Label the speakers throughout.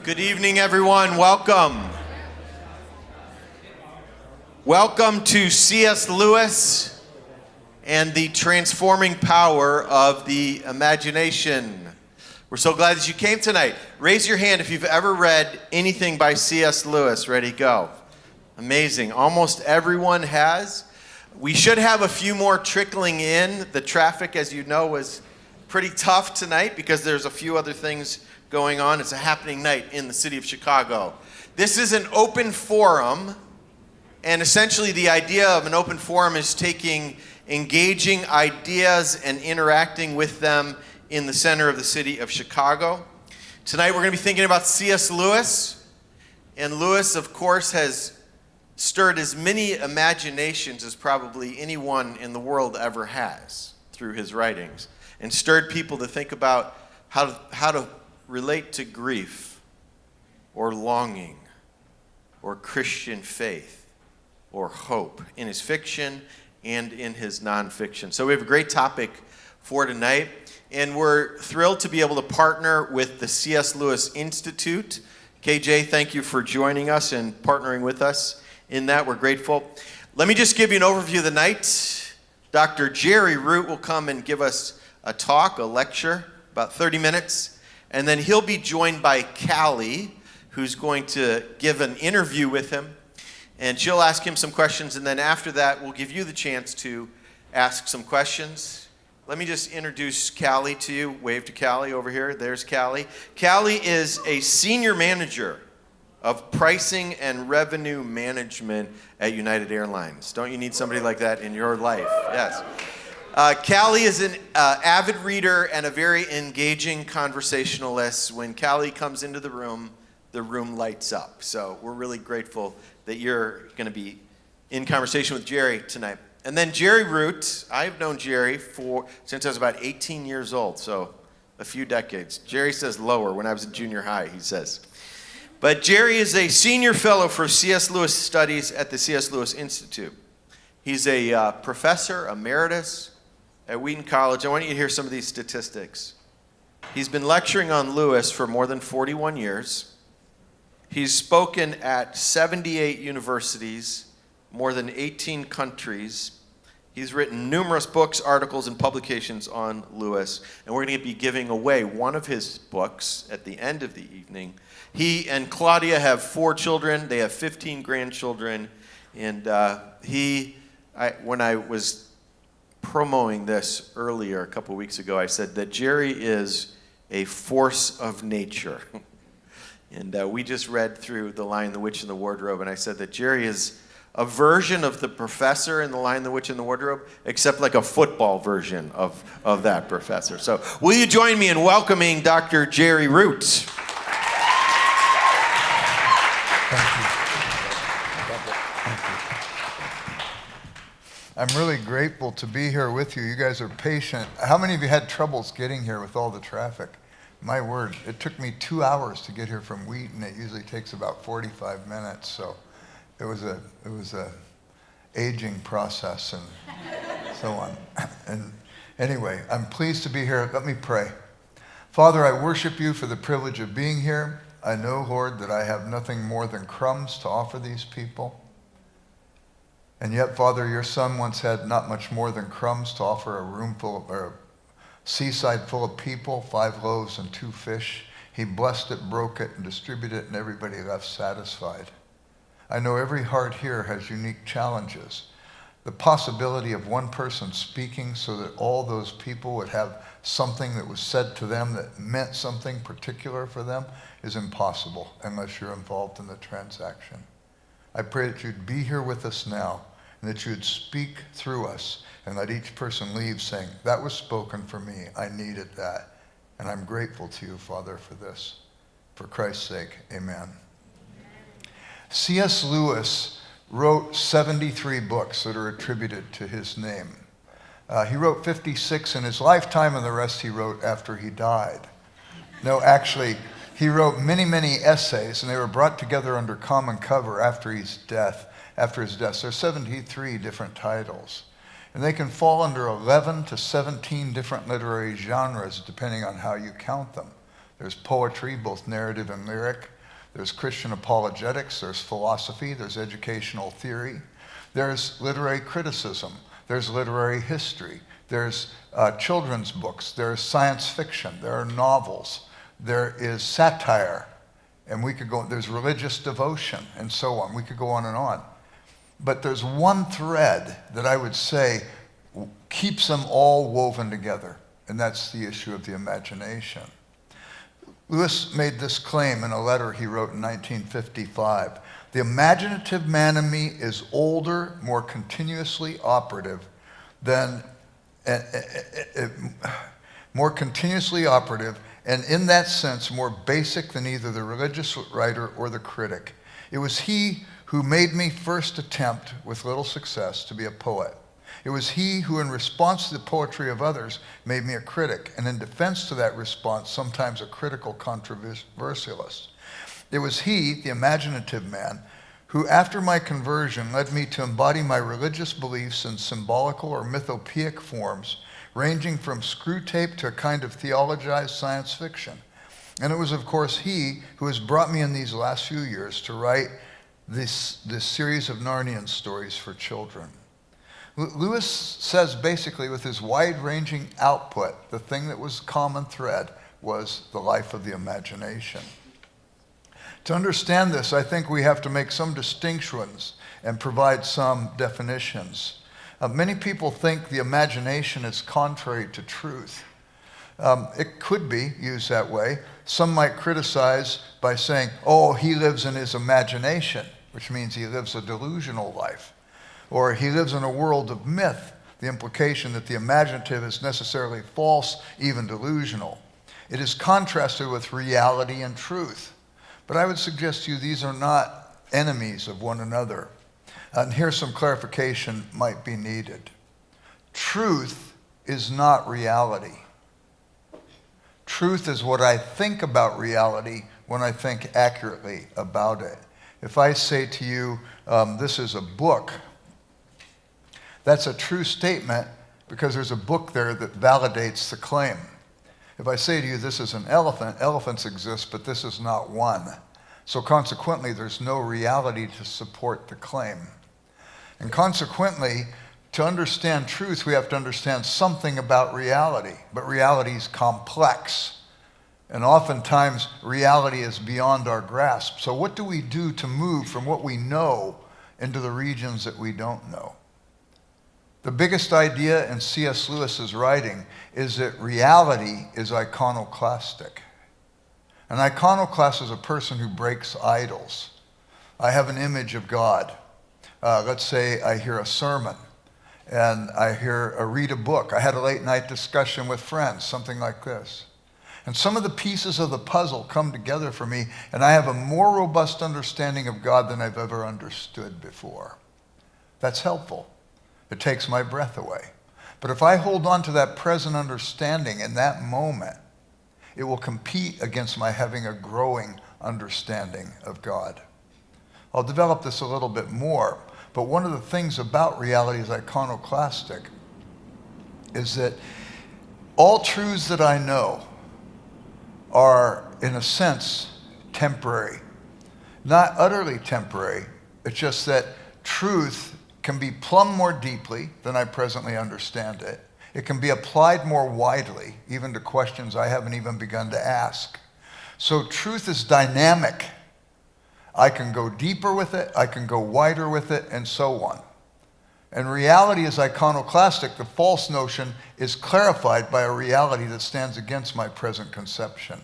Speaker 1: Good evening, everyone. Welcome. Welcome to C.S. Lewis and the transforming power of the imagination. We're so glad that you came tonight. Raise your hand if you've ever read anything by C.S. Lewis. Ready, go. Amazing. Almost everyone has. We should have a few more trickling in. The traffic, as you know, was pretty tough tonight because there's a few other things going on. It's a happening night in the city of Chicago. This is an open forum, and essentially the idea of an open forum is taking engaging ideas and interacting with them in the center of the city of Chicago. Tonight we're going to be thinking about C.S. Lewis, and Lewis, of course, has stirred as many imaginations as probably anyone in the world ever has through his writings, and stirred people to think about how to relate to grief or longing or Christian faith or hope in his fiction and in his nonfiction. So we have a great topic for tonight, and we're thrilled to be able to partner with the C.S. Lewis Institute. KJ, thank you for joining us and partnering with us in that. We're grateful. Let me just give you an overview of the night. Dr. Jerry Root will come and give us a talk, a lecture, about 30 minutes. And then he'll be joined by Callie, who's going to give an interview with him. And she'll ask him some questions. And then after that, we'll give you the chance to ask some questions. Let me just introduce Callie to you. Wave to Callie over here. There's Callie. Callie is a senior manager of pricing and revenue management at United Airlines. Don't you need somebody like that in your life? Yes. Callie is an avid reader and a very engaging conversationalist. When Callie comes into the room lights up. So we're really grateful that you're going to be in conversation with Jerry tonight. And then Jerry Root, I've known Jerry since I was about 18 years old, so a few decades. Jerry says lower, when I was in junior high, he says. But Jerry is a senior fellow for C.S. Lewis Studies at the C.S. Lewis Institute. He's a professor emeritus at Wheaton College. I want you to hear some of these statistics. He's been lecturing on Lewis for more than 41 years. He's spoken at 78 universities, more than 18 countries. He's written numerous books, articles, and publications on Lewis. And we're going to be giving away one of his books at the end of the evening. He and Claudia have 4 children. They have 15 grandchildren. And when I was promoting this earlier a couple weeks ago, I said that Jerry is a force of nature. And we just read through The Lion, the Witch, and the Wardrobe, and I said that Jerry is a version of the professor in The Lion, the Witch, and the Wardrobe, except like a football version of that professor. So will you join me in welcoming Dr. Jerry Root?
Speaker 2: Thank you. I'm really grateful to be here with you. You guys are patient. How many of you had troubles getting here with all the traffic? My word, it took me 2 hours to get here from Wheaton. It usually takes about 45 minutes, so it was a aging process and so on. And anyway, I'm pleased to be here. Let me pray. Father, I worship you for the privilege of being here. I know, Lord, that I have nothing more than crumbs to offer these people. And yet, Father, your son once had not much more than crumbs to offer a seaside full of people, 5 loaves and 2 fish. He blessed it, broke it, and distributed it, and everybody left satisfied. I know every heart here has unique challenges. The possibility of one person speaking so that all those people would have something that was said to them that meant something particular for them is impossible unless you're involved in the transaction. I pray that you'd be here with us now, and that you'd speak through us and let each person leave saying, that was spoken for me, I needed that. And I'm grateful to you, Father, for this. For Christ's sake, amen. C.S. Lewis wrote 73 books that are attributed to his name. He wrote 56 in his lifetime, and the rest he wrote after he died. No, actually, he wrote many, many essays, and they were brought together under common cover after his death. There's 73 different titles. And they can fall under 11 to 17 different literary genres, depending on how you count them. There's poetry, both narrative and lyric. There's Christian apologetics. There's philosophy. There's educational theory. There's literary criticism. There's literary history. There's children's books. There's science fiction. There are novels. There is satire. And we could go, there's religious devotion and so on. We could go on and on. But there's one thread that I would say keeps them all woven together, and that's the issue of the imagination. Lewis made this claim in a letter he wrote in 1955. The imaginative man in me is older, more continuously operative than, and in that sense more basic than either the religious writer or the critic. It was he who made me first attempt, with little success, to be a poet. It was he who, in response to the poetry of others, made me a critic, and in defense to that response, sometimes a critical controversialist. It was he, the imaginative man, who, after my conversion, led me to embody my religious beliefs in symbolical or mythopoeic forms, ranging from screw tape to a kind of theologized science fiction. And it was, of course, he who has brought me in these last few years to write this series of Narnian stories for children. Lewis says basically with his wide-ranging output, the thing that was common thread was the life of the imagination. To understand this, I think we have to make some distinctions and provide some definitions. Many people think the imagination is contrary to truth. It could be used that way. Some might criticize by saying, oh, he lives in his imagination, which means he lives a delusional life. Or he lives in a world of myth, the implication that the imaginative is necessarily false, even delusional. It is contrasted with reality and truth. But I would suggest to you these are not enemies of one another. And here some clarification might be needed. Truth is not reality. Truth is what I think about reality when I think accurately about it. If I say to you, this is a book, that's a true statement because there's a book there that validates the claim. If I say to you, this is an elephant, elephants exist, but this is not one. So consequently, there's no reality to support the claim. And consequently, to understand truth, we have to understand something about reality. But reality is complex. And oftentimes, reality is beyond our grasp. So what do we do to move from what we know into the regions that we don't know? The biggest idea in C.S. Lewis's writing is that reality is iconoclastic. An iconoclast is a person who breaks idols. I have an image of God. Let's say I hear a sermon and I read a book. I had a late night discussion with friends, something like this. And some of the pieces of the puzzle come together for me, and I have a more robust understanding of God than I've ever understood before. That's helpful. It takes my breath away. But if I hold on to that present understanding in that moment, it will compete against my having a growing understanding of God. I'll develop this a little bit more, but one of the things about reality as iconoclastic is that all truths that I know are, in a sense, temporary. Not utterly temporary, it's just that truth can be plumbed more deeply than I presently understand it. It can be applied more widely, even to questions I haven't even begun to ask. So truth is dynamic. I can go deeper with it, I can go wider with it, and so on. And reality is iconoclastic. The false notion is clarified by a reality that stands against my present conception.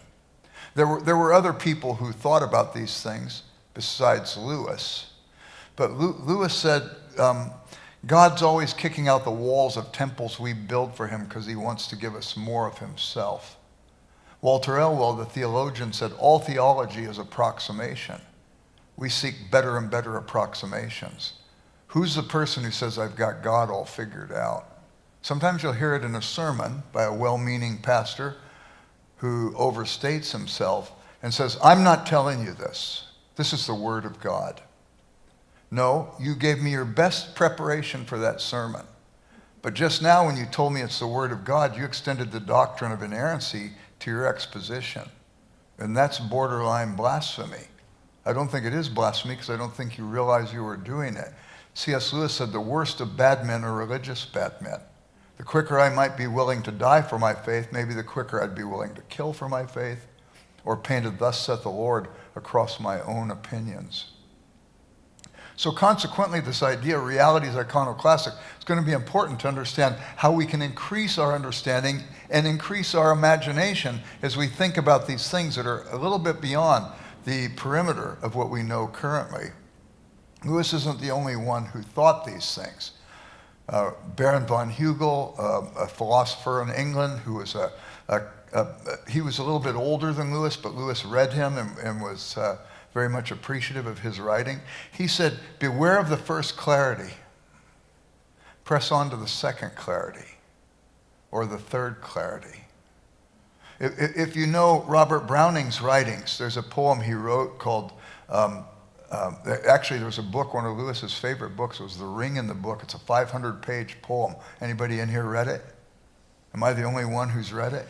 Speaker 2: There were other people who thought about these things besides Lewis. But Lewis said, God's always kicking out the walls of temples we build for him because he wants to give us more of himself. Walter Elwell, the theologian, said all theology is approximation. We seek better and better approximations. Who's the person who says, I've got God all figured out? Sometimes you'll hear it in a sermon by a well-meaning pastor who overstates himself and says, I'm not telling you this. This is the Word of God. No, you gave me your best preparation for that sermon. But just now when you told me it's the Word of God, you extended the doctrine of inerrancy to your exposition. And that's borderline blasphemy. I don't think it is blasphemy because I don't think you realize you were doing it. C.S. Lewis said the worst of bad men are religious bad men. The quicker I might be willing to die for my faith, maybe the quicker I'd be willing to kill for my faith, or painted "Thus saith the Lord" across my own opinions. So consequently, this idea of reality is iconoclastic. It's going to be important to understand how we can increase our understanding and increase our imagination as we think about these things that are a little bit beyond the perimeter of what we know currently. Lewis isn't the only one who thought these things. Baron von Hugel, a philosopher in England who was he was a little bit older than Lewis, but Lewis read him and was very much appreciative of his writing. He said, beware of the first clarity. Press on to the second clarity or the third clarity. If you know Robert Browning's writings, there's a poem he wrote called, actually there was a book, one of Lewis's favorite books was The Ring in the Book. It's a 500-page poem. Anybody in here read it? Am I the only one who's read it?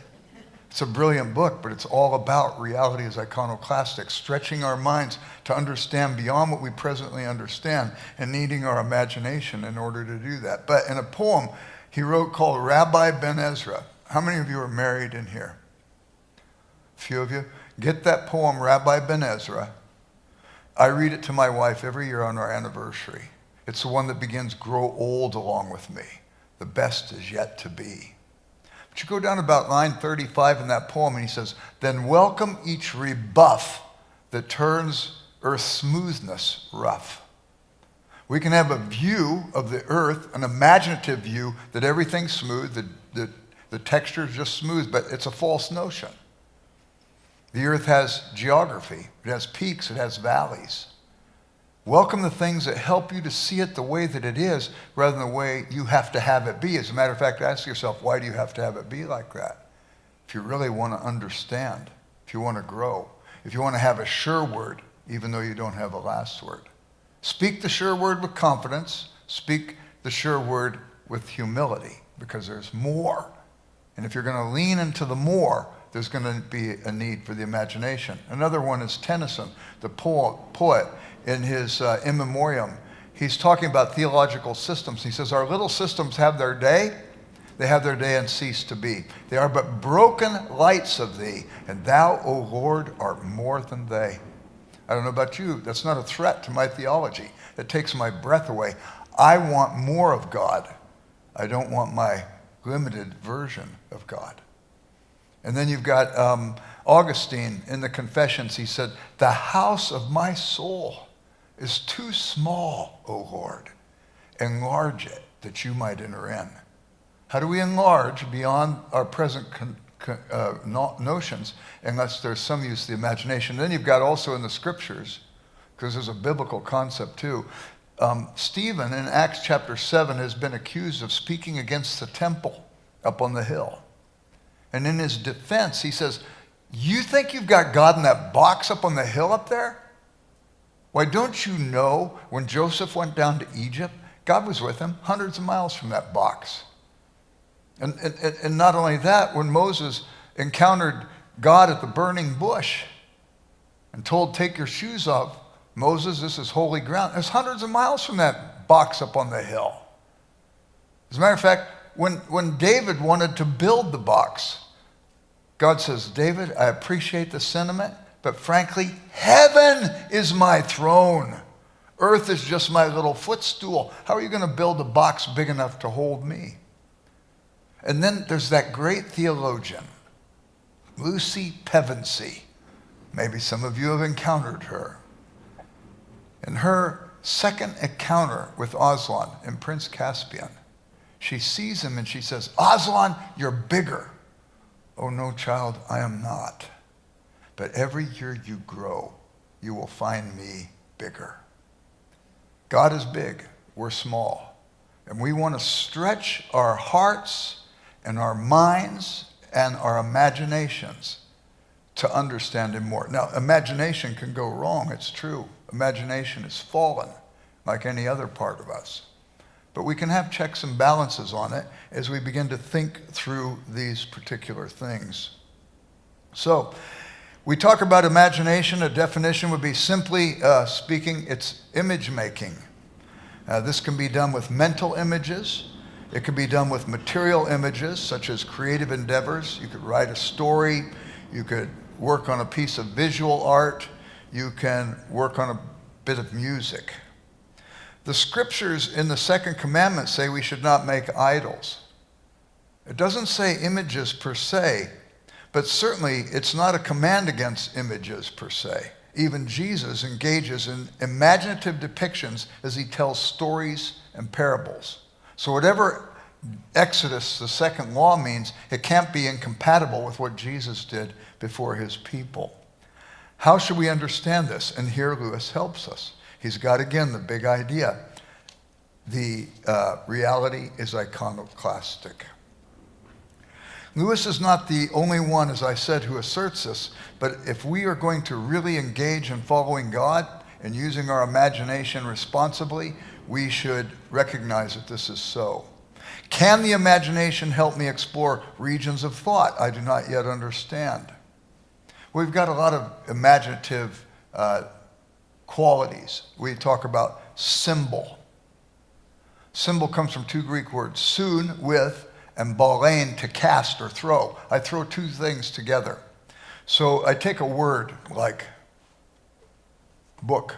Speaker 2: It's a brilliant book, but it's all about reality as iconoclastic, stretching our minds to understand beyond what we presently understand and needing our imagination in order to do that. But in a poem he wrote called Rabbi Ben Ezra. How many of you are married in here? A few of you. Get that poem, Rabbi Ben Ezra. I read it to my wife every year on our anniversary. It's the one that begins, grow old along with me. The best is yet to be. But you go down about line 35 in that poem and he says, then welcome each rebuff that turns earth's smoothness rough. We can have a view of the earth, an imaginative view that everything's smooth, the texture is just smooth, but it's a false notion. The earth has geography, it has peaks, it has valleys. Welcome the things that help you to see it the way that it is rather than the way you have to have it be. As a matter of fact, ask yourself, why do you have to have it be like that? If you really want to understand, if you want to grow, if you want to have a sure word, even though you don't have a last word. Speak the sure word with confidence. Speak the sure word with humility, because there's more. And if you're going to lean into the more, there's going to be a need for the imagination. Another one is Tennyson, the poet, in his In Memoriam. He's talking about theological systems. He says, our little systems have their day. They have their day and cease to be. They are but broken lights of thee, and thou, O Lord, art more than they. I don't know about you. That's not a threat to my theology. It takes my breath away. I want more of God. I don't want my limited version of God. And then you've got Augustine in the Confessions. He said, the house of my soul is too small, O Lord. Enlarge it that you might enter in. How do we enlarge beyond our present notions unless there's some use of the imagination? Then you've got also in the scriptures, because there's a biblical concept too, Stephen in Acts chapter 7 has been accused of speaking against the temple up on the hill. And in his defense, he says, you think you've got God in that box up on the hill up there? Why, don't you know when Joseph went down to Egypt, God was with him hundreds of miles from that box. And not only that, when Moses encountered God at the burning bush and told, take your shoes off, Moses, this is holy ground. It's hundreds of miles from that box up on the hill. As a matter of fact, when David wanted to build the box, God says, David, I appreciate the sentiment, but frankly, heaven is my throne. Earth is just my little footstool. How are you going to build a box big enough to hold me? And then there's that great theologian, Lucy Pevensey. Maybe some of you have encountered her. In her second encounter with Aslan in Prince Caspian, she sees him and she says, Aslan, you're bigger. Oh no, child, I am not. But every year you grow, you will find me bigger. God is big, we're small. And we want to stretch our hearts and our minds and our imaginations to understand him more. Now, imagination can go wrong, it's true. Imagination is fallen, like any other part of us. But we can have checks and balances on it as we begin to think through these particular things. So, We talk about imagination. A definition would be simply speaking, it's image making. This can be done with mental images. It can be done with material images, such as creative endeavors. You could write a story. You could work on a piece of visual art. You can work on a bit of music. The scriptures in the second commandment say we should not make idols. It doesn't say images per se, but certainly it's not a command against images per se. Even Jesus engages in imaginative depictions as he tells stories and parables. So whatever Exodus, the second law, means, it can't be incompatible with what Jesus did before his people. How should we understand this? And here Lewis helps us. He's got, again, the big idea. The reality is iconoclastic. Lewis is not the only one, as I said, who asserts this, but if we are going to really engage in following God and using our imagination responsibly, we should recognize that this is so. Can the imagination help me explore regions of thought I do not yet understand? We've got a lot of imaginative qualities. We talk about symbol. Symbol comes from two Greek words, soon, with, and balein, to cast or throw. I throw two things together. So I take a word like book.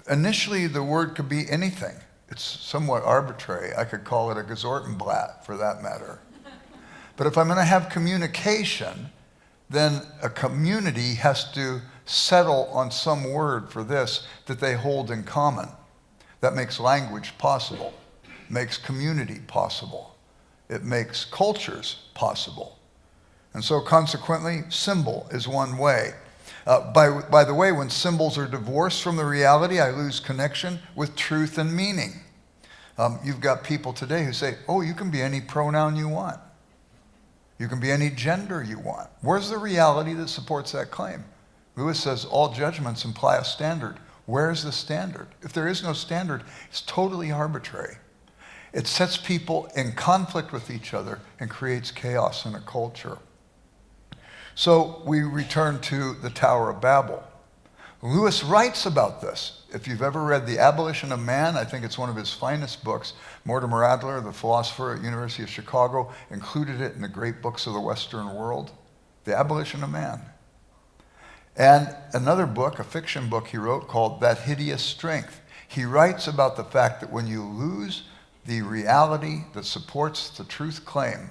Speaker 2: Initially, the word could be anything. It's somewhat arbitrary. I could call it a Gesortenblatt, for that matter. But if I'm going to have communication, then a community has to settle on some word for this that they hold in common. That makes language possible, makes community possible. It makes cultures possible. And so consequently, symbol is one way. By the way, when symbols are divorced from the reality, I lose connection with truth and meaning. You've got people today who say, oh, you can be any pronoun you want. You can be any gender you want. Where's the reality that supports that claim? Lewis says all judgments imply a standard. Where's the standard? If there is no standard, it's totally arbitrary. It sets people in conflict with each other and creates chaos in a culture. So we return to the Tower of Babel. Lewis writes about this. If you've ever read The Abolition of Man, I think it's one of his finest books. Mortimer Adler, the philosopher at University of Chicago, included it in the great books of the Western world. The Abolition of Man. And another book, a fiction book he wrote called That Hideous Strength. He writes about the fact that when you lose the reality that supports the truth claim,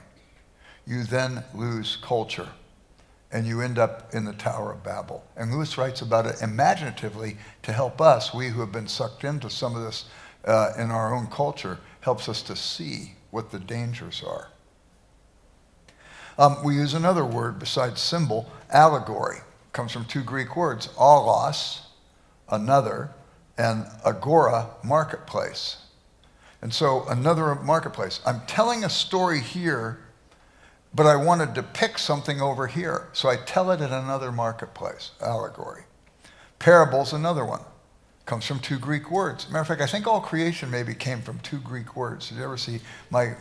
Speaker 2: you then lose culture. And you end up in the Tower of Babel. And Lewis writes about it imaginatively to help us, we who have been sucked into some of this in our own culture, helps us to see what the dangers are. We use another word besides symbol, allegory. It comes from two Greek words, allos, another, and agora, marketplace. And so another marketplace. I'm telling a story here, but I want to depict something over here. So I tell it in another marketplace, allegory. Parable's another one. Comes from two Greek words. Matter of fact, I think all creation maybe came from two Greek words. Did you ever see my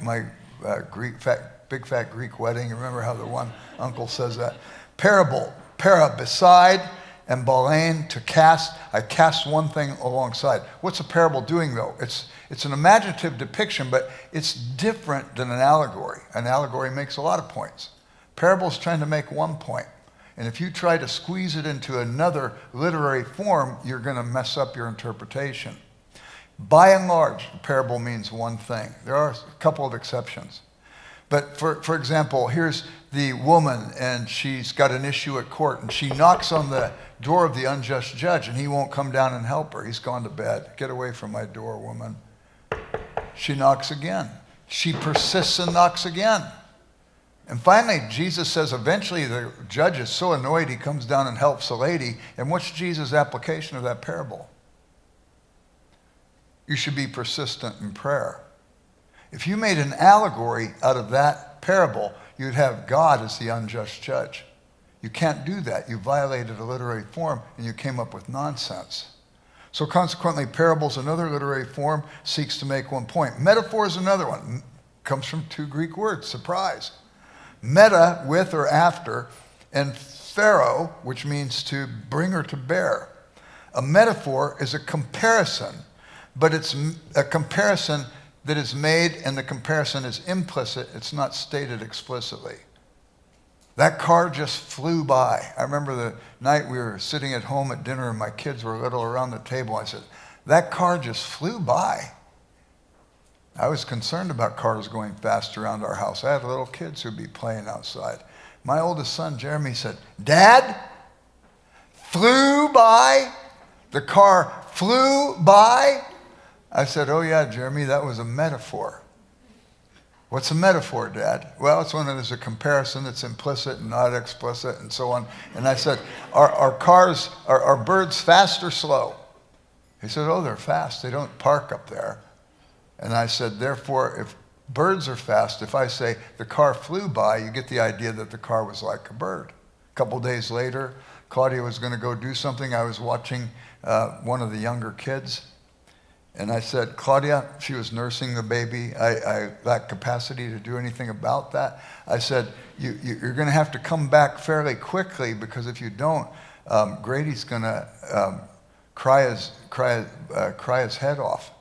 Speaker 2: big fat Greek wedding? Remember how the one uncle says that? Parable, para, beside, and balein, to cast. I cast one thing alongside. What's a parable doing, though? It's an imaginative depiction, but it's different than an allegory. An allegory makes a lot of points. Parable's trying to make one point. And if you try to squeeze it into another literary form, you're going to mess up your interpretation. By and large, a parable means one thing. There are a couple of exceptions. But for example, here's the woman, and she's got an issue at court, and she knocks on the door of the unjust judge, and he won't come down and help her. He's gone to bed. Get away from my door, woman. She knocks again. She persists and knocks again. And finally, Jesus says eventually the judge is so annoyed he comes down and helps the lady. And what's Jesus' application of that parable? You should be persistent in prayer. If you made an allegory out of that parable, you'd have God as the unjust judge. You can't do that. You violated a literary form and you came up with nonsense. So consequently, parable's another literary form, seeks to make one point. Metaphor is another one. Comes from two Greek words, surprise. Meta, with or after, and Pharaoh, which means to bring or to bear. A metaphor is a comparison, but it's a comparison that is made, and the comparison is implicit. It's not stated explicitly. That car just flew by. I remember the night we were sitting at home at dinner and my kids were little around the table. I said, that car just flew by. I was concerned about cars going fast around our house. I had little kids who'd be playing outside. My oldest son, Jeremy, said, Dad, flew by? The car flew by? I said, oh yeah, Jeremy, that was a metaphor. What's a metaphor, Dad? Well, it's when there's a comparison that's implicit and not explicit and so on. And I said, are birds fast or slow? He said, oh, they're fast. They don't park up there. And I said, therefore, if birds are fast, if I say the car flew by, you get the idea that the car was like a bird. A couple days later, Claudia was going to go do something. I was watching one of the younger kids. And I said, Claudia, she was nursing the baby. I lack capacity to do anything about that. I said, you're going to have to come back fairly quickly, because if you don't, Grady's going to cry his head off.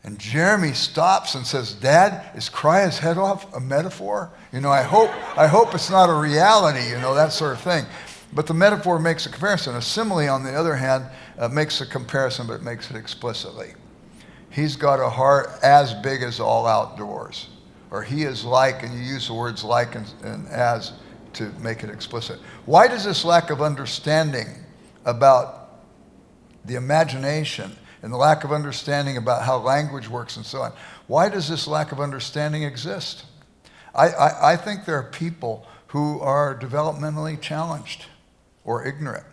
Speaker 2: And Jeremy stops and says, Dad, is cry his head off a metaphor? You know, I hope it's not a reality, you know, that sort of thing. But the metaphor makes a comparison. A simile, on the other hand, makes a comparison, but makes it explicitly. He's got a heart as big as all outdoors. Or he is like, and you use the words like and as to make it explicit. Why does this lack of understanding about the imagination and the lack of understanding about how language works and so on, why does this lack of understanding exist? I think there are people who are developmentally challenged or ignorant.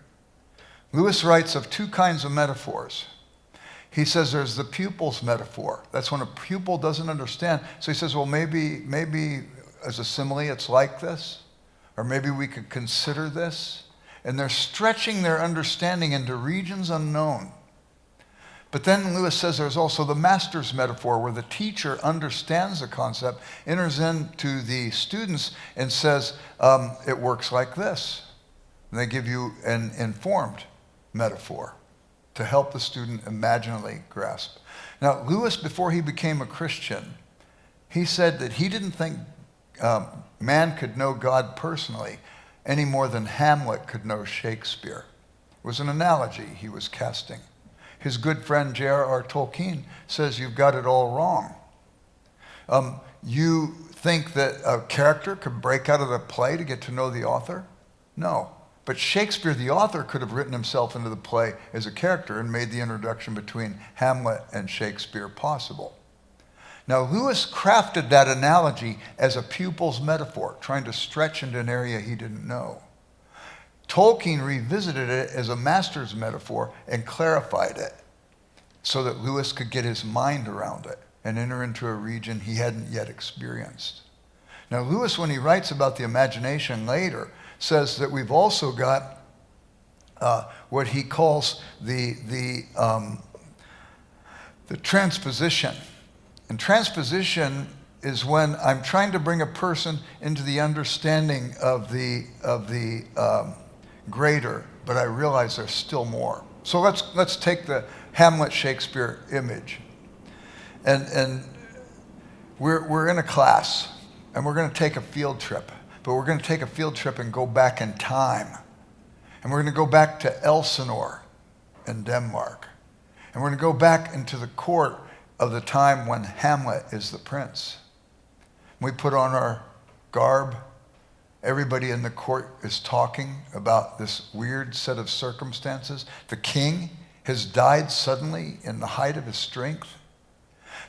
Speaker 2: Lewis writes of two kinds of metaphors. He says there's the pupil's metaphor. That's when a pupil doesn't understand. So he says, well, maybe as a simile it's like this, or maybe we could consider this. And they're stretching their understanding into regions unknown. But then Lewis says there's also the master's metaphor, where the teacher understands the concept, enters into the students and says, it works like this. And they give you an informed metaphor to help the student imaginally grasp. Now, Lewis, before he became a Christian, he said that he didn't think man could know God personally any more than Hamlet could know Shakespeare. It was an analogy he was casting. His good friend J.R.R. Tolkien says you've got it all wrong. You think that a character could break out of the play to get to know the author? No. But Shakespeare, the author, could have written himself into the play as a character and made the introduction between Hamlet and Shakespeare possible. Now, Lewis crafted that analogy as a pupil's metaphor, trying to stretch into an area he didn't know. Tolkien revisited it as a master's metaphor and clarified it so that Lewis could get his mind around it and enter into a region he hadn't yet experienced. Now, Lewis, when he writes about the imagination later, says that we've also got what he calls the transposition. And transposition is when I'm trying to bring a person into the understanding of the greater, but I realize there's still more. So let's take the Hamlet Shakespeare image. And we're in a class, and we're going to take a field trip. But we're going to take a field trip and go back in time. And we're going to go back to Elsinore in Denmark. And we're going to go back into the court of the time when Hamlet is the prince. We put on our garb. Everybody in the court is talking about this weird set of circumstances. The king has died suddenly in the height of his strength.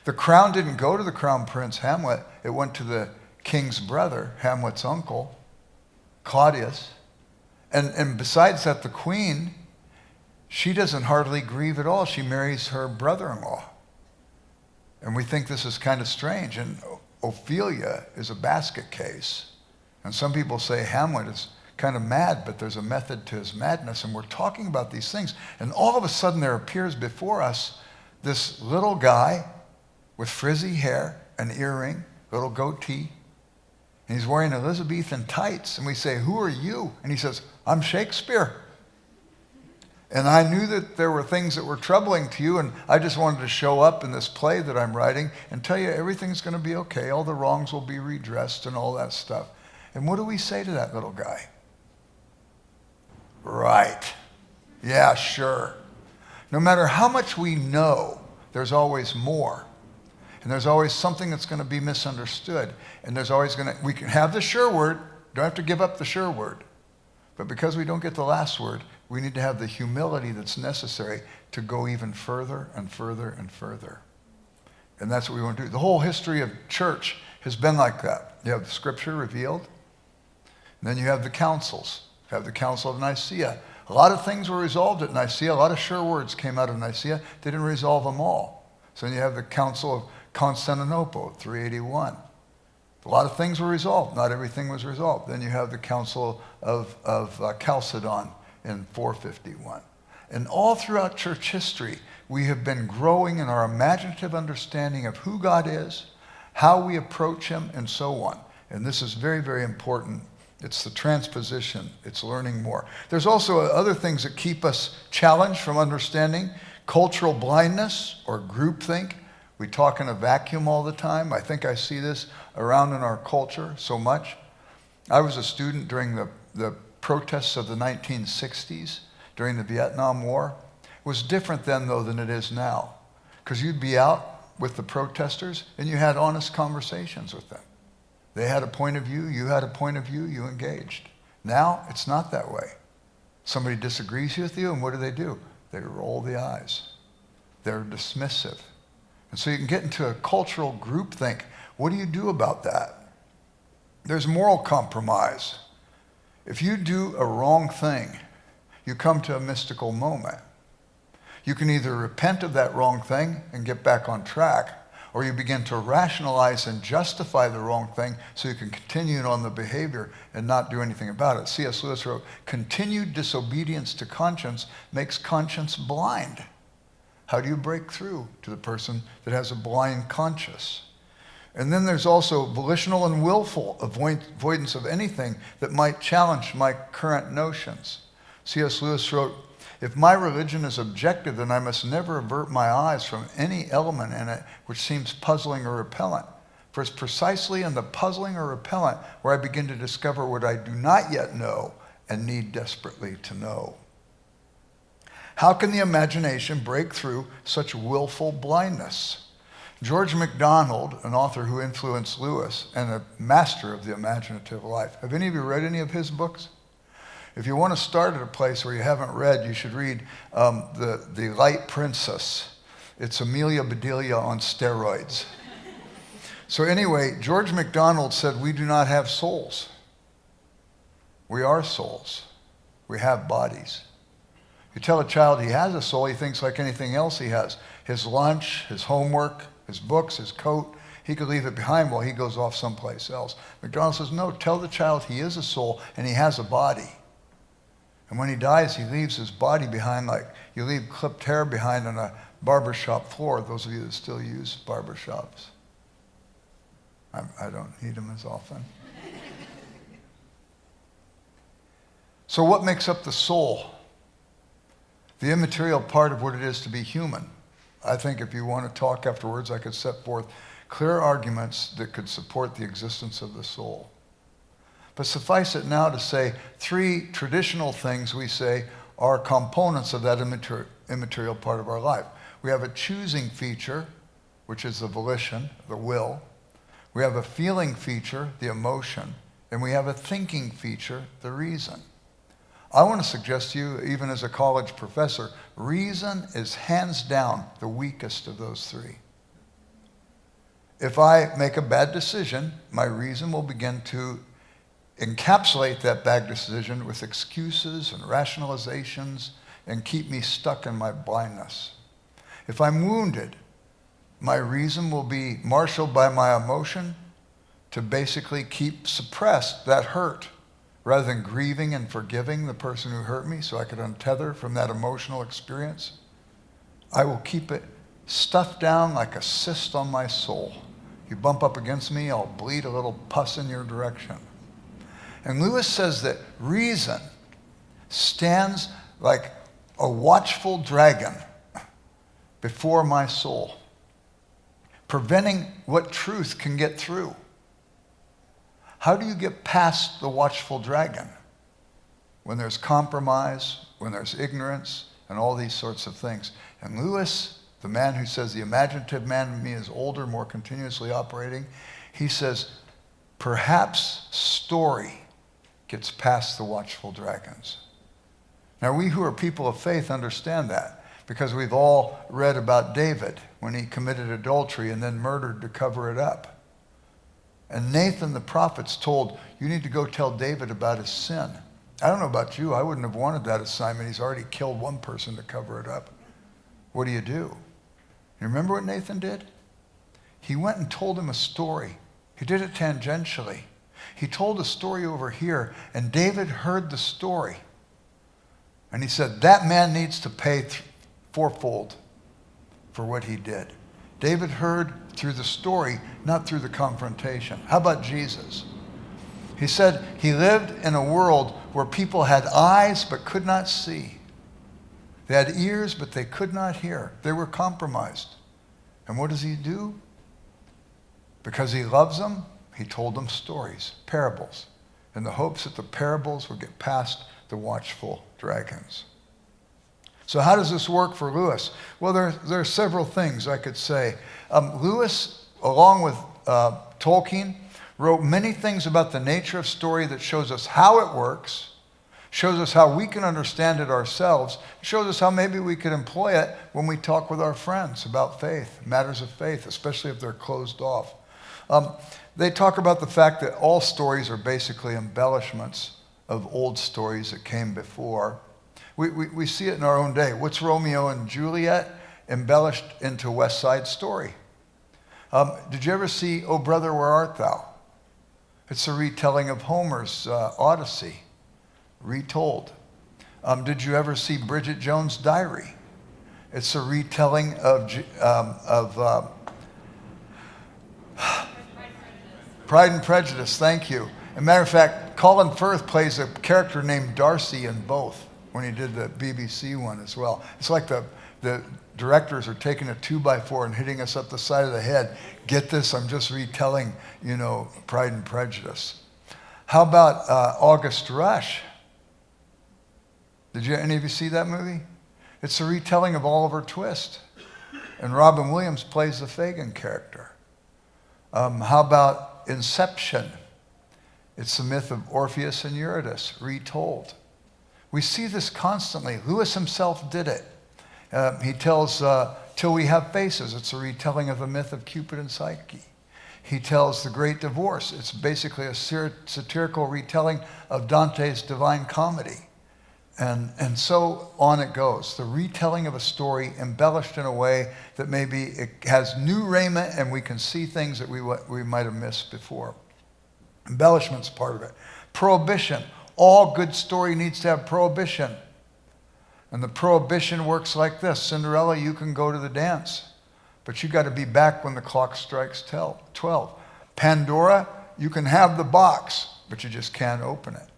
Speaker 2: The crown didn't go to the crown prince Hamlet. It went to the king's brother, Hamlet's uncle, Claudius. And besides that, the queen, she doesn't hardly grieve at all. She marries her brother-in-law. And we think this is kind of strange. And Ophelia is a basket case. And some people say Hamlet is kind of mad, but there's a method to his madness. And we're talking about these things. And all of a sudden there appears before us this little guy with frizzy hair, an earring, little goatee. And he's wearing Elizabethan tights. And we say, who are you? And he says, I'm Shakespeare. And I knew that there were things that were troubling to you, and I just wanted to show up in this play that I'm writing and tell you everything's going to be okay. All the wrongs will be redressed and all that stuff. And what do we say to that little guy? Right. Yeah, sure. No matter how much we know, there's always more. And there's always something that's going to be misunderstood. And there's always going to, we can have the sure word, don't have to give up the sure word. But because we don't get the last word, we need to have the humility that's necessary to go even further and further and further. And that's what we want to do. The whole history of church has been like that. You have the scripture revealed, and then you have the councils. You have the Council of Nicaea. A lot of things were resolved at Nicaea. A lot of sure words came out of Nicaea. They didn't resolve them all. So then you have the Council of Constantinople, 381. A lot of things were resolved. Not everything was resolved. Then you have the Council of Chalcedon in 451. And all throughout church history, we have been growing in our imaginative understanding of who God is, how we approach him, and so on. And this is very, very important. It's the transposition. It's learning more. There's also other things that keep us challenged from understanding. Cultural blindness or groupthink. We talk in a vacuum all the time. I think I see this around in our culture so much. I was a student during the protests of the 1960s, during the Vietnam War. It was different then, though, than it is now. Because you'd be out with the protesters, and you had honest conversations with them. They had a point of view, you had a point of view, you engaged. Now, it's not that way. Somebody disagrees with you, and what do? They roll the eyes. They're dismissive. And so you can get into a cultural groupthink. What do you do about that? There's moral compromise. If you do a wrong thing, you come to a mystical moment. You can either repent of that wrong thing and get back on track, or you begin to rationalize and justify the wrong thing so you can continue on the behavior and not do anything about it. C.S. Lewis wrote, continued disobedience to conscience makes conscience blind. How do you break through to the person that has a blind conscience? And then there's also volitional and willful avoidance of anything that might challenge my current notions. C.S. Lewis wrote, if my religion is objective, then I must never avert my eyes from any element in it which seems puzzling or repellent. For it's precisely in the puzzling or repellent where I begin to discover what I do not yet know and need desperately to know. How can the imagination break through such willful blindness? George MacDonald, an author who influenced Lewis and a master of the imaginative life. Have any of you read any of his books? If you want to start at a place where you haven't read, you should read The Light Princess. It's Amelia Bedelia on steroids. So anyway, George MacDonald said, we do not have souls. We are souls. We have bodies. You tell a child he has a soul, he thinks like anything else he has. His lunch, his homework, his books, his coat, he could leave it behind while he goes off someplace else. MacDonald says, no, tell the child he is a soul and he has a body. And when he dies, he leaves his body behind like you leave clipped hair behind on a barbershop floor, those of you that still use barbershops. I don't need them as often. So what makes up the soul? The immaterial part of what it is to be human. I think if you want to talk afterwards, I could set forth clear arguments that could support the existence of the soul. But suffice it now to say, three traditional things we say are components of that immaterial part of our life. We have a choosing feature, which is the volition, the will. We have a feeling feature, the emotion. And we have a thinking feature, the reason. I want to suggest to you, even as a college professor, reason is hands down the weakest of those three. If I make a bad decision, my reason will begin to encapsulate that bad decision with excuses and rationalizations and keep me stuck in my blindness. If I'm wounded, my reason will be marshaled by my emotion to basically keep suppressed that hurt rather than grieving and forgiving the person who hurt me so I could untether from that emotional experience. I will keep it stuffed down like a cyst on my soul You bump up against me, I'll bleed a little pus in your direction. And Lewis says that reason stands like a watchful dragon before my soul, preventing what truth can get through. How do you get past the watchful dragon? When there's compromise, when there's ignorance, and all these sorts of things. And Lewis, the man who says the imaginative man in me is older, more continuously operating, he says, perhaps story gets past the watchful dragons. Now, we who are people of faith understand that, because we've all read about David when he committed adultery and then murdered to cover it up. And Nathan the prophet's told, you need to go tell David about his sin. I don't know about you, I wouldn't have wanted that assignment. He's already killed one person to cover it up. What do? You remember what Nathan did? He went and told him a story. He did it tangentially. He told a story over here, and David heard the story. And he said, that man needs to pay fourfold for what he did. David heard through the story, not through the confrontation. How about Jesus? He said he lived in a world where people had eyes but could not see. They had ears but they could not hear. They were compromised. And what does he do? Because he loves them, he told them stories, parables, in the hopes that the parables would get past the watchful dragons. So how does this work for Lewis? Well, there are several things I could say. Lewis, along with Tolkien, wrote many things about the nature of story that shows us how it works, shows us how we can understand it ourselves, shows us how maybe we could employ it when we talk with our friends about faith, matters of faith, especially if they're closed off. They talk about the fact that all stories are basically embellishments of old stories that came before. We see it in our own day. What's Romeo and Juliet embellished into West Side Story? Did you ever see O Brother, Where Art Thou? It's a retelling of Homer's Odyssey, retold. Did you ever see Bridget Jones' Diary? It's a retelling of Pride and Prejudice, thank you. As a matter of fact, Colin Firth plays a character named Darcy in both when he did the BBC one as well. It's like the directors are taking a 2x4 and hitting us up the side of the head. Get this, I'm just retelling, Pride and Prejudice. How about August Rush? Did any of you see that movie? It's a retelling of Oliver Twist. And Robin Williams plays the Fagin character. How about Inception? It's the myth of Orpheus and Eurydice, retold. We see this constantly. Lewis himself did it. He tells Till We Have Faces. It's a retelling of the myth of Cupid and Psyche. He tells The Great Divorce. It's basically a satirical retelling of Dante's Divine Comedy. And so on it goes. The retelling of a story embellished in a way that maybe it has new raiment and we can see things that we might have missed before. Embellishment's part of it. Prohibition. All good story needs to have prohibition. And the prohibition works like this. Cinderella, you can go to the dance, but you got to be back when the clock strikes 12. Pandora, you can have the box, but you just can't open it.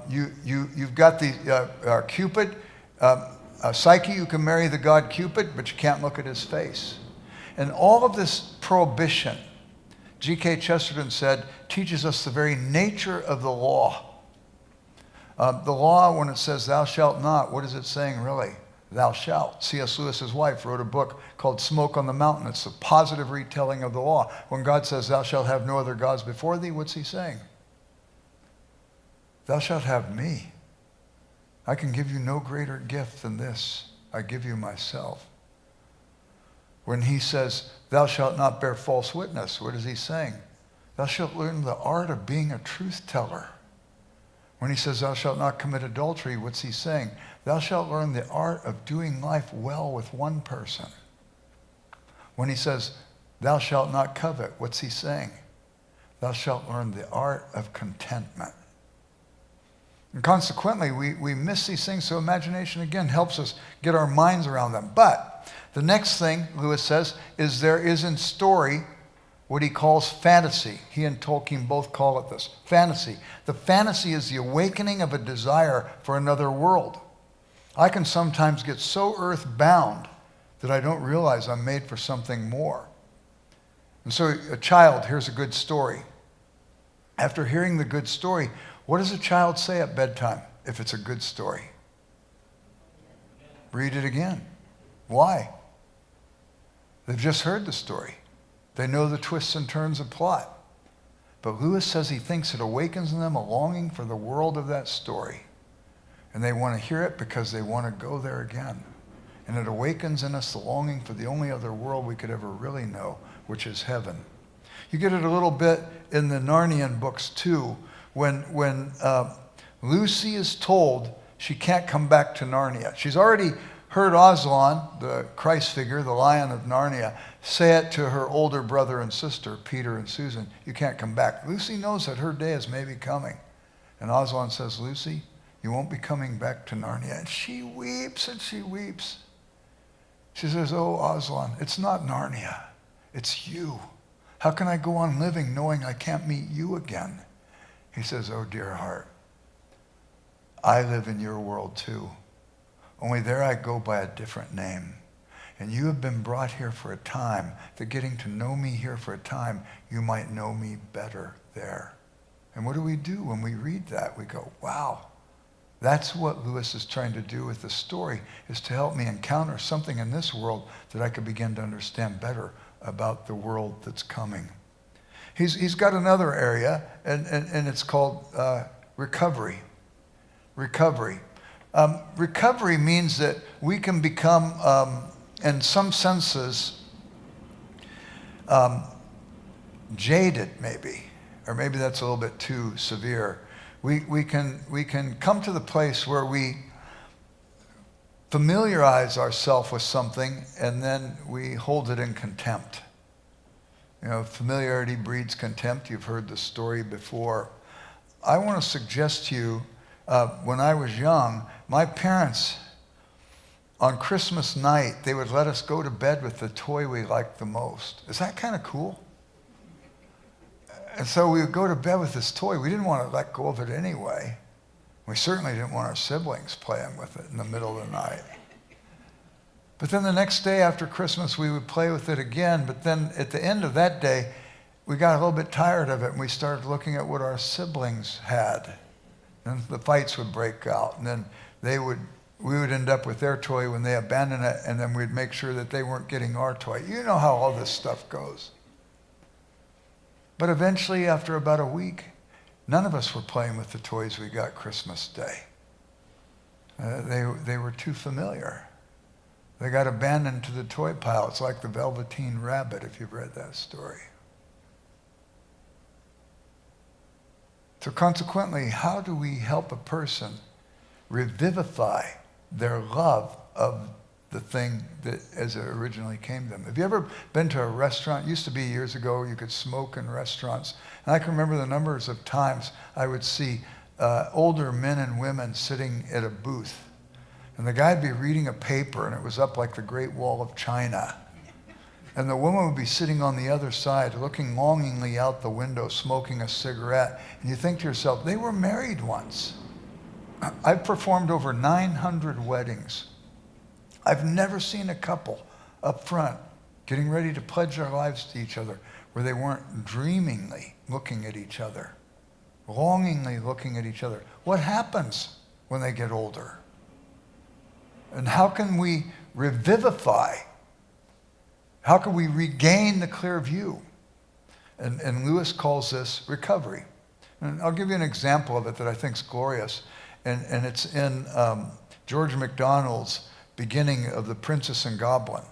Speaker 2: You've got the Cupid, Psyche, you can marry the god Cupid, but you can't look at his face. And all of this prohibition, G.K. Chesterton said, teaches us the very nature of the law. The law, when it says thou shalt not, what is it saying really? Thou shalt. C.S. Lewis's wife wrote a book called Smoke on the Mountain. It's a positive retelling of the law. When God says thou shalt have no other gods before thee, what's he saying? Thou shalt have me. I can give you no greater gift than this. I give you myself. When he says, thou shalt not bear false witness, what is he saying? Thou shalt learn the art of being a truth teller. When he says, thou shalt not commit adultery, what's he saying? Thou shalt learn the art of doing life well with one person. When he says, thou shalt not covet, what's he saying? Thou shalt learn the art of contentment. And consequently, we miss these things, so imagination, again, helps us get our minds around them. But the next thing, Lewis says, is there is in story what he calls fantasy. He and Tolkien both call it this, fantasy. The fantasy is the awakening of a desire for another world. I can sometimes get so earthbound that I don't realize I'm made for something more. And so a child hears a good story. After hearing the good story, what does a child say at bedtime if it's a good story? Read it again. Why? They've just heard the story. They know the twists and turns of plot. But Lewis says he thinks it awakens in them a longing for the world of that story. And they want to hear it because they want to go there again. And it awakens in us the longing for the only other world we could ever really know, which is heaven. You get it a little bit in the Narnian books too, when Lucy is told she can't come back to Narnia. She's already heard Aslan, the Christ figure, the Lion of Narnia, say it to her older brother and sister, Peter and Susan, you can't come back. Lucy knows that her day is maybe coming. And Aslan says, Lucy, you won't be coming back to Narnia. And she weeps and she weeps. She says, oh, Aslan, it's not Narnia. It's you. How can I go on living knowing I can't meet you again? He says, oh, dear heart, I live in your world too. Only there I go by a different name. And you have been brought here for a time, that getting to know me here for a time, you might know me better there. And what do we do when we read that? We go, wow. That's what Lewis is trying to do with the story, is to help me encounter something in this world that I could begin to understand better about the world that's coming. He's got another area, and it's called recovery. Recovery. Recovery means that we can become, in some senses, jaded maybe, or maybe that's a little bit too severe. We can come to the place where we familiarize ourselves with something and then we hold it in contempt. You know, familiarity breeds contempt. You've heard the story before. I want to suggest to you, when I was young, my parents, on Christmas night, they would let us go to bed with the toy we liked the most. Is that kind of cool? And so we would go to bed with this toy. We didn't want to let go of it anyway. We certainly didn't want our siblings playing with it in the middle of the night. But then the next day after Christmas, we would play with it again. But then at the end of that day, we got a little bit tired of it, and we started looking at what our siblings had. And the fights would break out, and then we would end up with their toy when they abandoned it, and then we'd make sure that they weren't getting our toy. You know how all this stuff goes. But eventually, after about a week, none of us were playing with the toys we got Christmas Day. They were too familiar. They got abandoned to the toy pile. It's like the Velveteen Rabbit, if you've read that story. So consequently, how do we help a person revivify their love of the thing that as it originally came to them? Have you ever been to a restaurant? It used to be years ago you could smoke in restaurants. And I can remember the numbers of times I would see older men and women sitting at a booth. And the guy would be reading a paper, and it was up like the Great Wall of China. And the woman would be sitting on the other side, looking longingly out the window, smoking a cigarette. And you think to yourself, they were married once. I've performed over 900 weddings. I've never seen a couple up front getting ready to pledge their lives to each other where they weren't dreamingly looking at each other, longingly looking at each other. What happens when they get older? And how can we revivify? How can we regain the clear view? And Lewis calls this recovery. And I'll give you an example of it that I think is glorious. And it's in George MacDonald's beginning of The Princess and Goblin.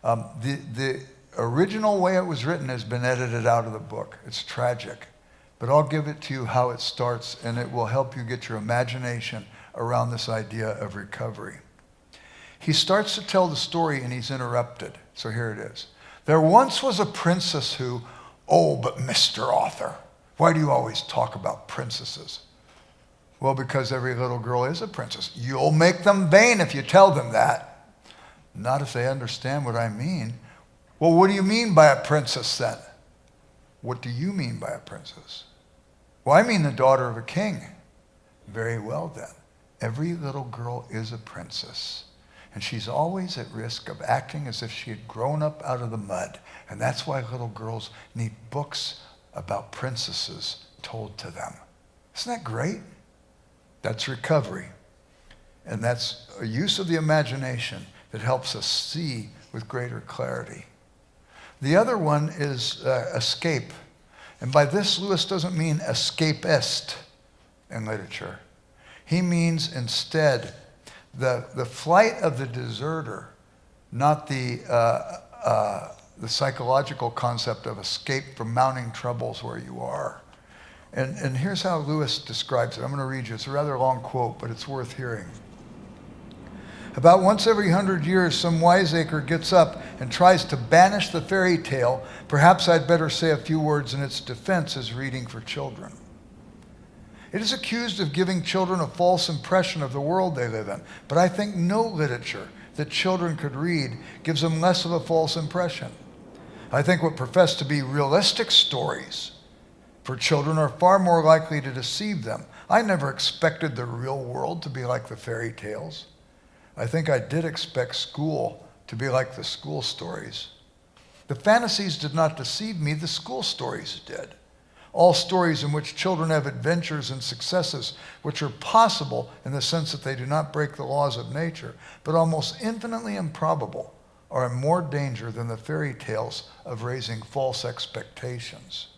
Speaker 2: The original way it was written has been edited out of the book. It's tragic. But I'll give it to you how it starts, and it will help you get your imagination around this idea of recovery. He starts to tell the story, and he's interrupted. So here it is. There once was a princess who, oh, but Mr. Author, why do you always talk about princesses? Well, because every little girl is a princess. You'll make them vain if you tell them that. Not if they understand what I mean. Well, what do you mean by a princess then? What do you mean by a princess? Well, I mean the daughter of a king. Very well then. Every little girl is a princess. And she's always at risk of acting as if she had grown up out of the mud. And that's why little girls need books about princesses told to them. Isn't that great? That's recovery. And that's a use of the imagination that helps us see with greater clarity. The other one is escape. And by this, Lewis doesn't mean escapist in literature. He means instead the flight of the deserter, not the psychological concept of escape from mounting troubles where you are. And here's how Lewis describes it. I'm going to read you. It's a rather long quote, but it's worth hearing. About once every 100 years, some wiseacre gets up and tries to banish the fairy tale. Perhaps I'd better say a few words in its defense as reading for children. It is accused of giving children a false impression of the world they live in, but I think no literature that children could read gives them less of a false impression. I think what profess to be realistic stories for children are far more likely to deceive them. I never expected the real world to be like the fairy tales. I think I did expect school to be like the school stories. The fantasies did not deceive me, the school stories did. All stories in which children have adventures and successes, which are possible in the sense that they do not break the laws of nature, but almost infinitely improbable, are in more danger than the fairy tales of raising false expectations.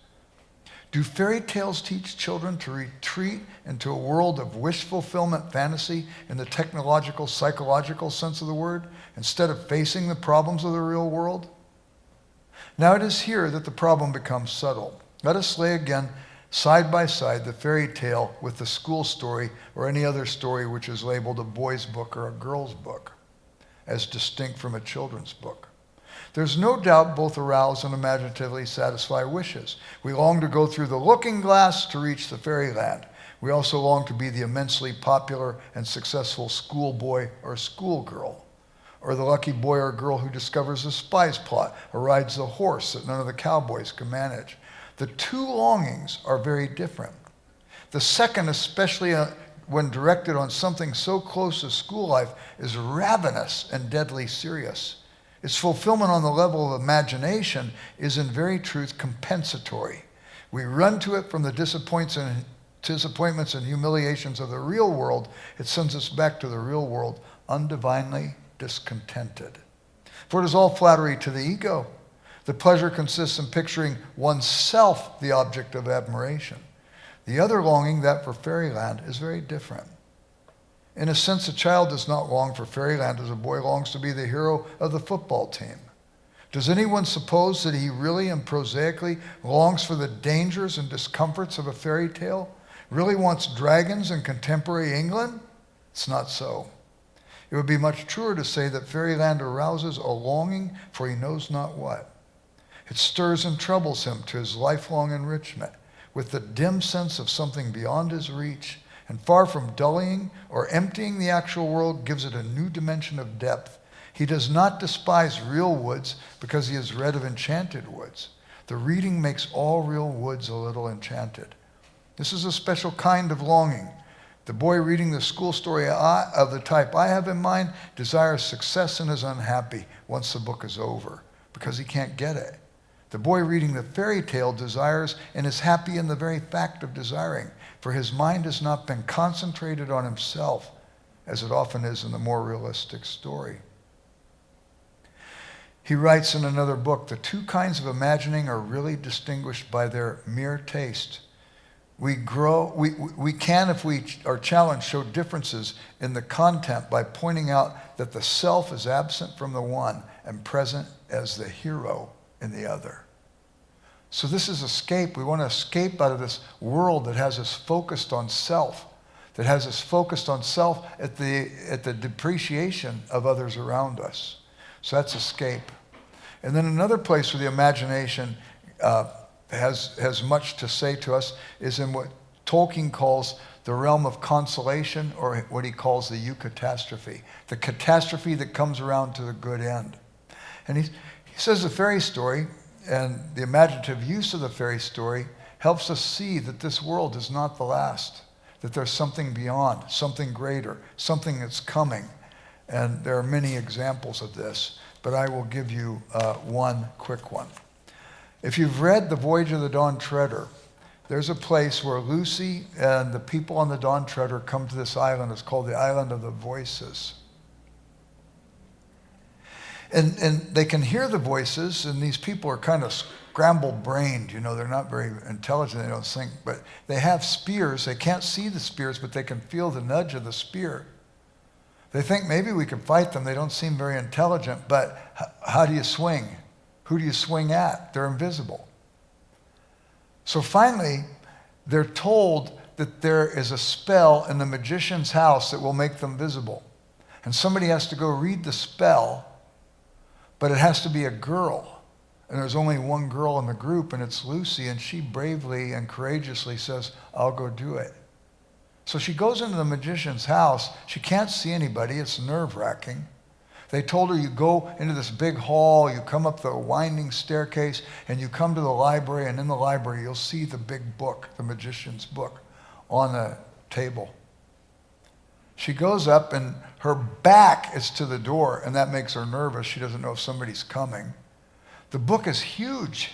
Speaker 2: Do fairy tales teach children to retreat into a world of wish fulfillment fantasy in the technological, psychological sense of the word, instead of facing the problems of the real world? Now it is here that the problem becomes subtle. Let us lay again side by side the fairy tale with the school story or any other story which is labeled a boy's book or a girl's book, as distinct from a children's book. There's no doubt both arouse and imaginatively satisfy wishes. We long to go through the looking glass to reach the fairyland. We also long to be the immensely popular and successful schoolboy or schoolgirl, or the lucky boy or girl who discovers a spy's plot or rides the horse that none of the cowboys can manage. The two longings are very different. The second, especially when directed on something so close to school life, is ravenous and deadly serious. Its fulfillment on the level of imagination is in very truth compensatory. We run to it from the disappointments and humiliations of the real world. It sends us back to the real world undivinely discontented. For it is all flattery to the ego. The pleasure consists in picturing oneself the object of admiration. The other longing, that for fairyland, is very different. In a sense, a child does not long for fairyland as a boy longs to be the hero of the football team. Does anyone suppose that he really and prosaically longs for the dangers and discomforts of a fairy tale? Really wants dragons in contemporary England? It's not so. It would be much truer to say that fairyland arouses a longing for he knows not what. It stirs and troubles him to his lifelong enrichment with the dim sense of something beyond his reach, and far from dulling or emptying the actual world, gives it a new dimension of depth. He does not despise real woods because he has read of enchanted woods. The reading makes all real woods a little enchanted. This is a special kind of longing. The boy reading the school story of the type I have in mind desires success and is unhappy once the book is over because he can't get it. The boy reading the fairy tale desires and is happy in the very fact of desiring, for his mind has not been concentrated on himself, as it often is in the more realistic story. He writes in another book, the two kinds of imagining are really distinguished by their mere taste. We can, if we are challenged, show differences in the content by pointing out that the self is absent from the one and present as the hero in the other. So this is escape. We want to escape out of this world that has us focused on self, that has us focused on self at the depreciation of others around us. So that's escape. And then another place where the imagination has much to say to us is in what Tolkien calls the realm of consolation, or what he calls the eucatastrophe, the catastrophe that comes around to the good end. And he says the fairy story and the imaginative use of the fairy story helps us see that this world is not the last, that there's something beyond, something greater, something that's coming. And there are many examples of this, but I will give you one quick one. If you've read The Voyage of the Dawn Treader, there's a place where Lucy and the people on the Dawn Treader come to this island. It's called the Island of the Voices. And they can hear the voices, and these people are kind of scramble-brained. You know, they're not very intelligent, they don't think, but they have spears. They can't see the spears, but they can feel the nudge of the spear. They think maybe we could fight them. They don't seem very intelligent, but how do you swing? Who do you swing at? They're invisible. So finally, they're told that there is a spell in the magician's house that will make them visible. And somebody has to go read the spell, but it has to be a girl. And there's only one girl in the group, and it's Lucy, and she bravely and courageously says, I'll go do it. So she goes into the magician's house. She can't see anybody. It's nerve-wracking. They told her, you go into this big hall, you come up the winding staircase, and you come to the library, and in the library you'll see the big book, the magician's book, on the table. She goes up, and her back is to the door, and that makes her nervous. She doesn't know if somebody's coming. The book is huge.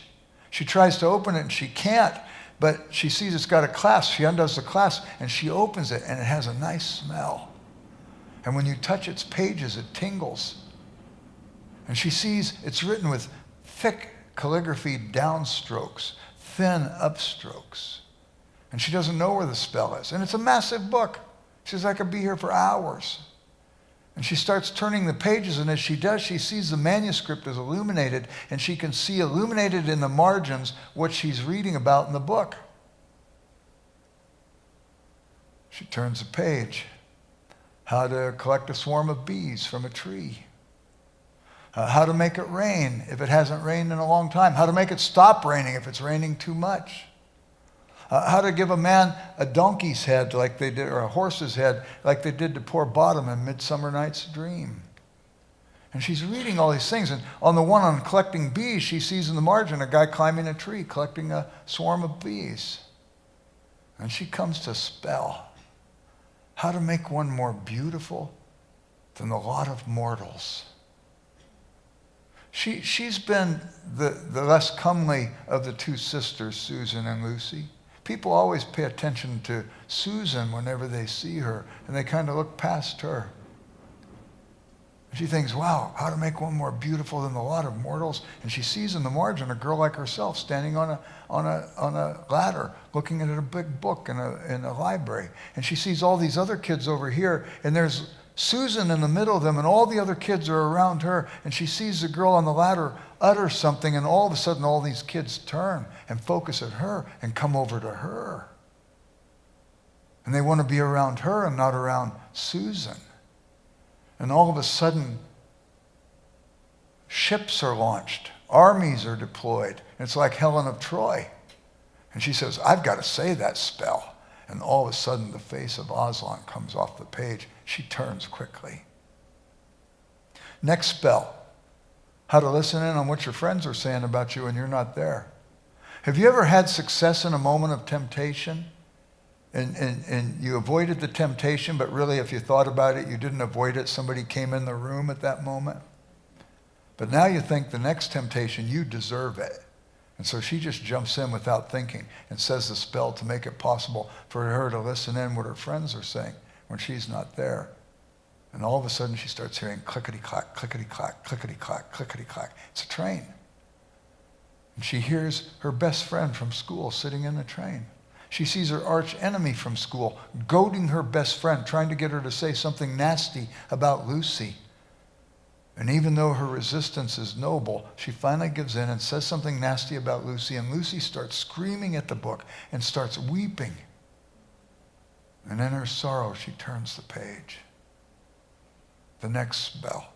Speaker 2: She tries to open it, and she can't, but she sees it's got a clasp. She undoes the clasp, and she opens it, and it has a nice smell. And when you touch its pages, it tingles. And she sees it's written with thick calligraphy downstrokes, thin upstrokes. And she doesn't know where the spell is. And it's a massive book. She says, I could be here for hours. And she starts turning the pages, and as she does, she sees the manuscript is illuminated, and she can see illuminated in the margins what she's reading about in the book. She turns a page. How to collect a swarm of bees from a tree. How to make it rain if it hasn't rained in a long time. How to make it stop raining if it's raining too much. How to give a man a donkey's head like they did, or a horse's head like they did to poor Bottom in Midsummer Night's Dream. And she's reading all these things. And on the one on collecting bees, she sees in the margin a guy climbing a tree collecting a swarm of bees. And she comes to spell. How to make one more beautiful than the lot of mortals. She's been the less comely of the two sisters, Susan and Lucy. People always pay attention to Susan whenever they see her, and they kind of look past her. She thinks, wow, how to make one more beautiful than the lot of mortals. And she sees in the margin a girl like herself standing on a ladder looking at a big book in a library. And she sees all these other kids over here, and there's Susan in the middle of them, and all the other kids are around her. And she sees the girl on the ladder utter something, and all of a sudden all these kids turn and focus at her and come over to her. And they want to be around her and not around Susan. And all of a sudden, ships are launched. Armies are deployed. It's like Helen of Troy. And she says, I've got to say that spell. And all of a sudden, the face of Aslan comes off the page. She turns quickly. Next spell. How to listen in on what your friends are saying about you when you're not there. Have you ever had success in a moment of temptation? And you avoided the temptation, but really if you thought about it, you didn't avoid it. Somebody came in the room at that moment. But now you think the next temptation, you deserve it. And so she just jumps in without thinking and says the spell to make it possible for her to listen in what her friends are saying when she's not there. And all of a sudden she starts hearing clickety-clack, clickety-clack, clickety-clack, clickety-clack. It's a train. And she hears her best friend from school sitting in the train. She sees her arch enemy from school goading her best friend, trying to get her to say something nasty about Lucy. And even though her resistance is noble, she finally gives in and says something nasty about Lucy, and Lucy starts screaming at the book and starts weeping. And in her sorrow, she turns the page. The next spell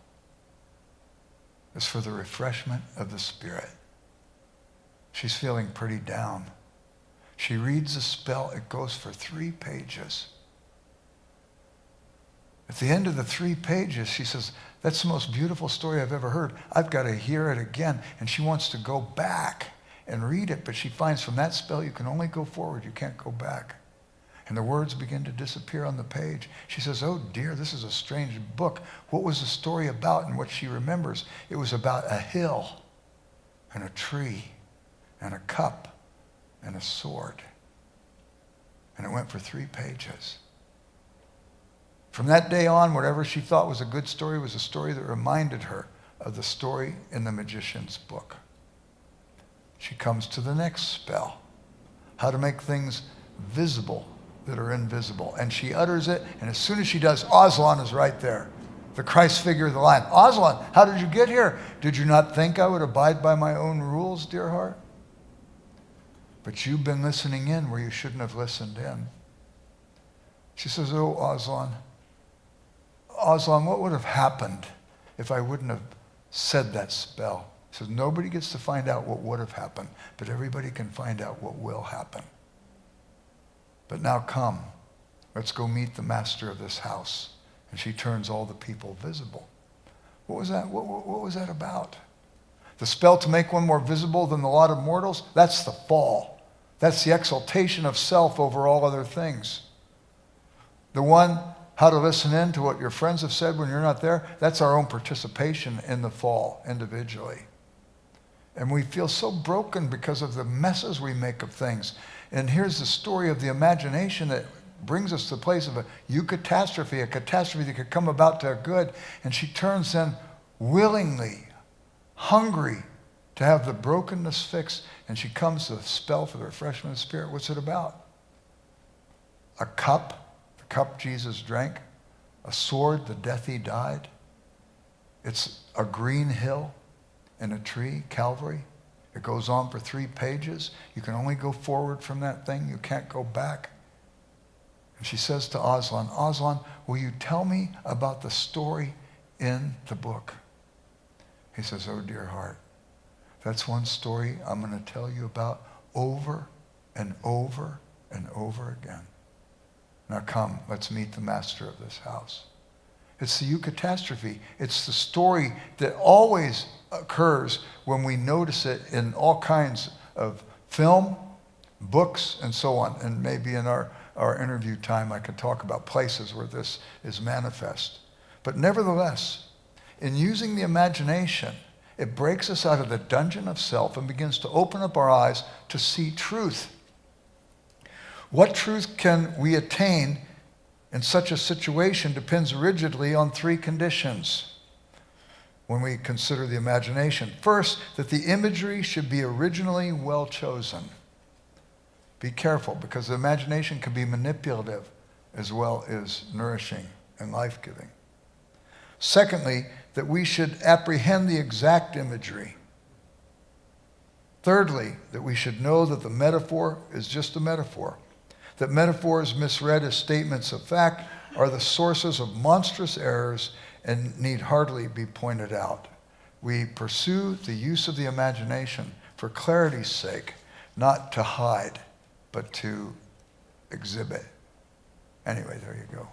Speaker 2: is for the refreshment of the spirit. She's feeling pretty down. She reads the spell. It goes for 3 pages. At the end of the 3 pages, she says, that's the most beautiful story I've ever heard. I've got to hear it again. And she wants to go back and read it, but she finds from that spell you can only go forward, you can't go back. And the words begin to disappear on the page. She says, oh dear, this is a strange book. What was the story about? And what she remembers, it was about a hill and a tree and a cup and a sword. And it went for 3 pages. From that day on, whatever she thought was a good story was a story that reminded her of the story in the magician's book. She comes to the next spell, how to make things visible that are invisible. And she utters it, and as soon as she does, Aslan is right there, the Christ figure of the lion. Aslan, how did you get here? Did you not think I would abide by my own rules, dear heart? But you've been listening in where you shouldn't have listened in. She says, oh, Aslan, what would have happened if I wouldn't have said that spell? He says, nobody gets to find out what would have happened, but everybody can find out what will happen. But now come, let's go meet the master of this house. And she turns all the people visible. What was that? What was that about? The spell to make one more visible than the lot of mortals? That's the fall. That's the exaltation of self over all other things. The one, how to listen in to what your friends have said when you're not there, that's our own participation in the fall individually. And we feel so broken because of the messes we make of things. And here's the story of the imagination that brings us to the place of a eucatastrophe, a catastrophe that could come about to good. And she turns then willingly, hungry to have the brokenness fixed. And she comes to the spell for the refreshment of the Spirit. What's it about? A cup, the cup Jesus drank. A sword, the death he died. It's a green hill and a tree, Calvary. It goes on for 3 pages. You can only go forward from that thing. You can't go back. And she says to Aslan, Aslan, will you tell me about the story in the book? He says, oh dear heart, that's one story I'm going to tell you about over and over and over again. Now come, let's meet the master of this house. It's the eucatastrophe. It's the story that always occurs when we notice it in all kinds of film, books, and so on. And maybe in our interview time I could talk about places where this is manifest. But nevertheless, in using the imagination, it breaks us out of the dungeon of self and begins to open up our eyes to see truth. What truth can we attain in such a situation depends rigidly on 3 conditions when we consider the imagination. First, that the imagery should be originally well chosen. Be careful, because the imagination can be manipulative as well as nourishing and life-giving. Secondly, that we should apprehend the exact imagery. Thirdly, that we should know that the metaphor is just a metaphor. That metaphors misread as statements of fact are the sources of monstrous errors and need hardly be pointed out. We pursue the use of the imagination for clarity's sake, not to hide, but to exhibit. Anyway, there you go.